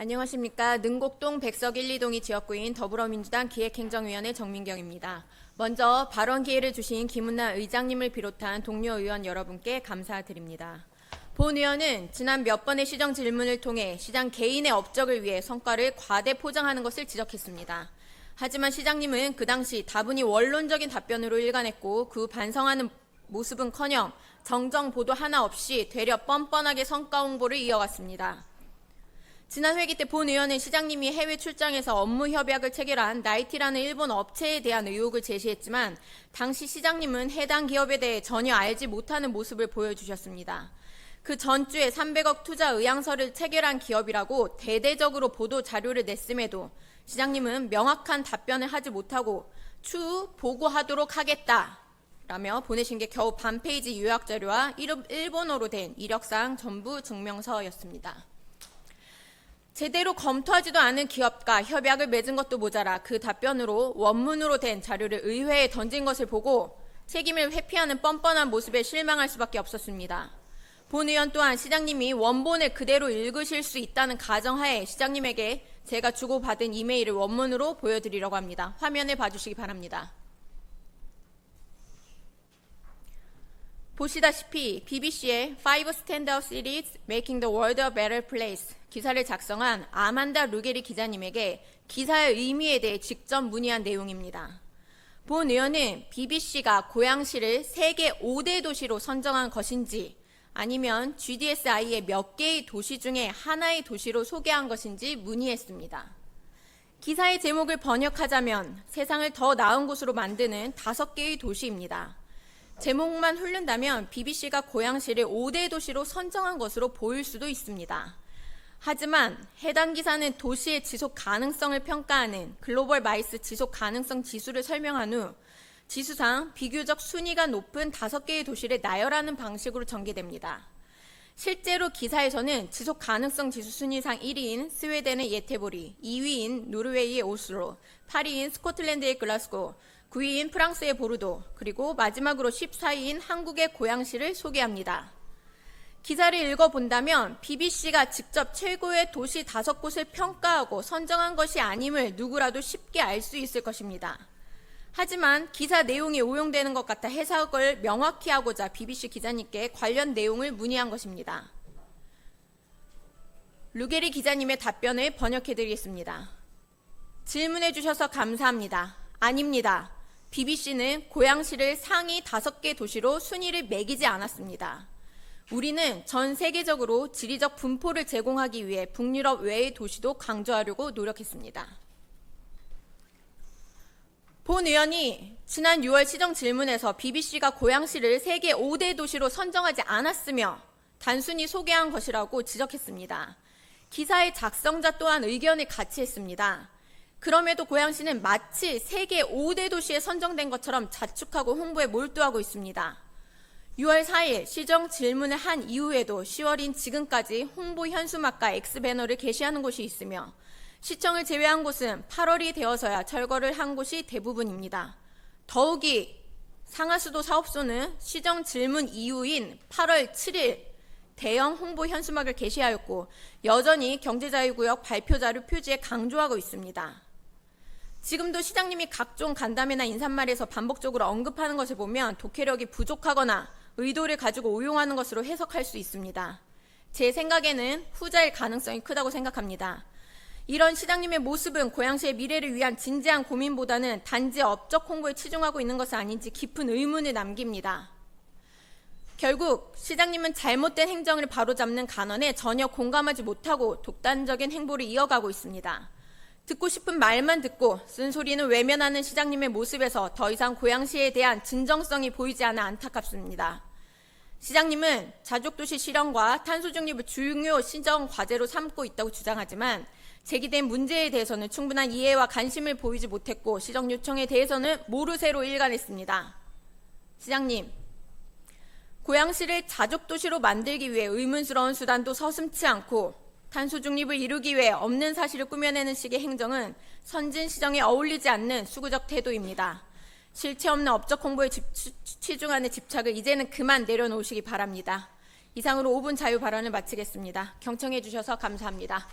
안녕하십니까. 능곡동 백석 1, 2동이 지역구인 더불어민주당 기획행정위원회 정민경입니다. 먼저 발언 기회를 주신 김은나 의장님을 비롯한 동료 의원 여러분께 감사드립니다. 본 의원은 지난 몇 번의 시정 질문을 통해 시장 개인의 업적을 위해 성과를 과대 포장하는 것을 지적했습니다. 하지만 시장님은 그 당시 다분히 원론적인 답변으로 일관했고 그 반성하는 모습은커녕 정정 보도 하나 없이 되려 뻔뻔하게 성과 홍보를 이어갔습니다. 지난 회기 때 본 의원은 시장님이 해외 출장에서 업무 협약을 체결한 나이티라는 일본 업체에 대한 의혹을 제시했지만 당시 시장님은 해당 기업에 대해 전혀 알지 못하는 모습을 보여주셨습니다. 그 전주에 300억 투자 의향서를 체결한 기업이라고 대대적으로 보도 자료를 냈음에도 시장님은 명확한 답변을 하지 못하고 추후 보고하도록 하겠다 라며 보내신 게 겨우 반 페이지 요약 자료와 일본어로 된 이력사항 전부 증명서였습니다. 제대로 검토하지도 않은 기업과 협약을 맺은 것도 모자라 그 답변으로 원문으로 된 자료를 의회에 던진 것을 보고 책임을 회피하는 뻔뻔한 모습에 실망할 수밖에 없었습니다. 본 의원 또한 시장님이 원본을 그대로 읽으실 수 있다는 가정하에 시장님에게 제가 주고받은 이메일을 원문으로 보여드리려고 합니다. 화면을 봐주시기 바랍니다. 보시다시피 BBC의 5 Standout Cities Making the World a Better Place 기사를 작성한 아만다 루게리 기자님에게 기사의 의미에 대해 직접 문의한 내용입니다. 본 의원은 BBC가 고양시를 세계 5대 도시로 선정한 것인지 아니면 GDSI의 몇 개의 도시 중에 하나의 도시로 소개한 것인지 문의했습니다. 기사의 제목을 번역하자면 세상을 더 나은 곳으로 만드는 5개의 도시입니다. 제목만 훑는다면 BBC가 고양시를 5대 도시로 선정한 것으로 보일 수도 있습니다. 하지만 해당 기사는 도시의 지속 가능성을 평가하는 글로벌 마이스 지속 가능성 지수를 설명한 후 지수상 비교적 순위가 높은 5개의 도시를 나열하는 방식으로 전개됩니다. 실제로 기사에서는 지속 가능성 지수 순위상 1위인 스웨덴의 예테보리, 2위인 노르웨이의 오슬로, 8위인 스코틀랜드의 글라스고, 9위인 프랑스의 보르도, 그리고 마지막으로 14위인 한국의 고양시를 소개합니다. 기사를 읽어본다면 BBC가 직접 최고의 도시 5곳을 평가하고 선정한 것이 아님을 누구라도 쉽게 알 수 있을 것입니다. 하지만 기사 내용이 오용되는 것 같아 해석을 명확히 하고자 BBC 기자님께 관련 내용을 문의한 것입니다. 루게리 기자님의 답변을 번역해드리겠습니다. 질문해 주셔서 감사합니다. 아닙니다. BBC는 고양시를 상위 5개 도시로 순위를 매기지 않았습니다. 우리는 전 세계적으로 지리적 분포를 제공하기 위해 북유럽 외의 도시도 강조하려고 노력했습니다. 본 의원이 지난 6월 시정 질문에서 BBC가 고양시를 세계 5대 도시로 선정하지 않았으며 단순히 소개한 것이라고 지적했습니다. 기사의 작성자 또한 의견을 같이 했습니다. 그럼에도 고양시는 마치 세계 5대 도시에 선정된 것처럼 자축하고 홍보에 몰두하고 있습니다. 6월 4일 시정 질문을 한 이후에도 10월인 지금까지 홍보 현수막과 X배너를 게시하는 곳이 있으며 시청을 제외한 곳은 8월이 되어서야 철거를 한 곳이 대부분입니다. 더욱이 상하수도 사업소는 시정 질문 이후인 8월 7일 대형 홍보 현수막을 게시하였고 여전히 경제자유구역 발표자료 표지에 강조하고 있습니다. 지금도 시장님이 각종 간담회나 인사말에서 반복적으로 언급하는 것을 보면 독해력이 부족하거나 의도를 가지고 오용하는 것으로 해석할 수 있습니다. 제 생각에는 후자일 가능성이 크다고 생각합니다. 이런 시장님의 모습은 고양시의 미래를 위한 진지한 고민보다는 단지 업적 홍보에 치중하고 있는 것은 아닌지 깊은 의문을 남깁니다. 결국 시장님은 잘못된 행정을 바로잡는 간언에 전혀 공감하지 못하고 독단적인 행보를 이어가고 있습니다. 듣고 싶은 말만 듣고 쓴소리는 외면하는 시장님의 모습에서 더 이상 고양시에 대한 진정성이 보이지 않아 안타깝습니다. 시장님은 자족도시 실현과 탄소 중립을 중요 시정 과제로 삼고 있다고 주장하지만 제기된 문제에 대해서는 충분한 이해와 관심을 보이지 못했고 시정 요청에 대해서는 모르쇠로 일관했습니다. 시장님, 고양시를 자족도시로 만들기 위해 의문스러운 수단도 서슴지 않고 탄소 중립을 이루기 위해 없는 사실을 꾸며내는 식의 행정은 선진시정에 어울리지 않는 수구적 태도입니다. 실체 없는 업적 홍보에 치중하는 집착을 이제는 그만 내려놓으시기 바랍니다. 이상으로 5분 자유 발언을 마치겠습니다. 경청해 주셔서 감사합니다.